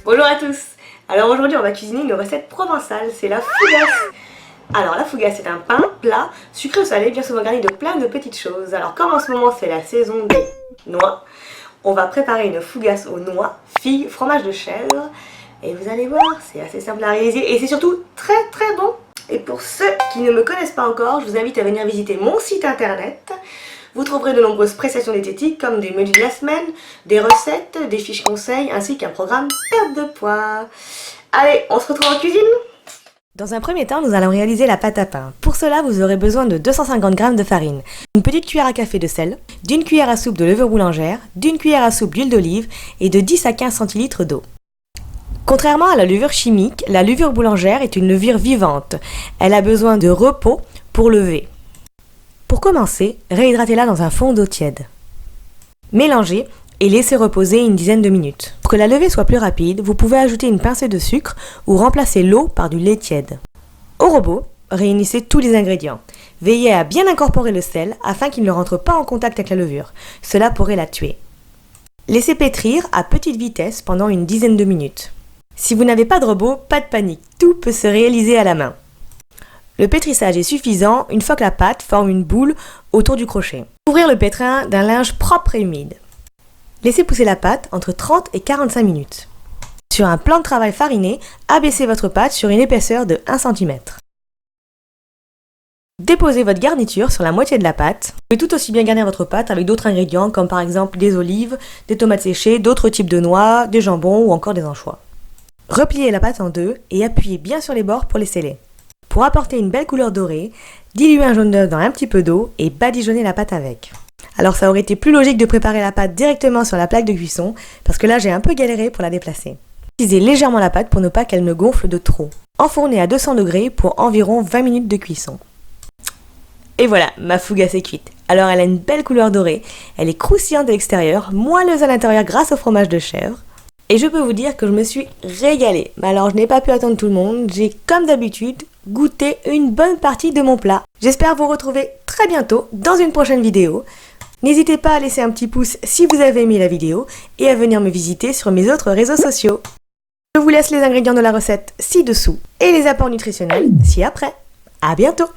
Bonjour à tous. Alors aujourd'hui on va cuisiner une recette provençale, c'est la fougasse. Alors la fougasse c'est un pain plat, sucré ou salé, bien souvent garni de plein de petites choses. Alors comme en ce moment c'est la saison des noix, on va préparer une fougasse aux noix, figues, fromage de chèvre. Et vous allez voir, c'est assez simple à réaliser et c'est surtout très très bon. Et pour ceux qui ne me connaissent pas encore, je vous invite à venir visiter mon site internet. Vous trouverez de nombreuses prestations diététiques comme des menus de la semaine, des recettes, des fiches conseils ainsi qu'un programme perte de poids. Allez, on se retrouve en cuisine. Dans un premier temps, nous allons réaliser la pâte à pain. Pour cela, vous aurez besoin de 250 g de farine, une petite cuillère à café de sel, d'une cuillère à soupe de levure boulangère, d'une cuillère à soupe d'huile d'olive et de 10 à 15 centilitres d'eau. Contrairement à la levure chimique, la levure boulangère est une levure vivante. Elle a besoin de repos pour lever. Pour commencer, réhydratez-la dans un fond d'eau tiède. Mélangez et laissez reposer une dizaine de minutes. Pour que la levée soit plus rapide, vous pouvez ajouter une pincée de sucre ou remplacer l'eau par du lait tiède. Au robot, réunissez tous les ingrédients. Veillez à bien incorporer le sel afin qu'il ne rentre pas en contact avec la levure. Cela pourrait la tuer. Laissez pétrir à petite vitesse pendant une dizaine de minutes. Si vous n'avez pas de robot, pas de panique, tout peut se réaliser à la main. Le pétrissage est suffisant une fois que la pâte forme une boule autour du crochet. Couvrir le pétrin d'un linge propre et humide. Laissez pousser la pâte entre 30 et 45 minutes. Sur un plan de travail fariné, abaissez votre pâte sur une épaisseur de 1 cm. Déposez votre garniture sur la moitié de la pâte. Vous pouvez tout aussi bien garnir votre pâte avec d'autres ingrédients comme par exemple des olives, des tomates séchées, d'autres types de noix, des jambons ou encore des anchois. Repliez la pâte en deux et appuyez bien sur les bords pour les sceller. Pour apporter une belle couleur dorée, diluez un jaune d'œuf dans un petit peu d'eau et badigeonnez la pâte avec. Alors ça aurait été plus logique de préparer la pâte directement sur la plaque de cuisson parce que là j'ai un peu galéré pour la déplacer. Utilisez légèrement la pâte pour ne pas qu'elle ne gonfle de trop. Enfournez à 200 degrés pour environ 20 minutes de cuisson. Et voilà, ma fougasse est cuite. Alors elle a une belle couleur dorée, elle est croustillante de l'extérieur, moelleuse à l'intérieur grâce au fromage de chèvre. Et je peux vous dire que je me suis régalée. Mais alors je n'ai pas pu attendre tout le monde, j'ai comme d'habitude goûté une bonne partie de mon plat. J'espère vous retrouver très bientôt dans une prochaine vidéo. N'hésitez pas à laisser un petit pouce si vous avez aimé la vidéo et à venir me visiter sur mes autres réseaux sociaux. Je vous laisse les ingrédients de la recette ci-dessous et les apports nutritionnels ci-après. À bientôt!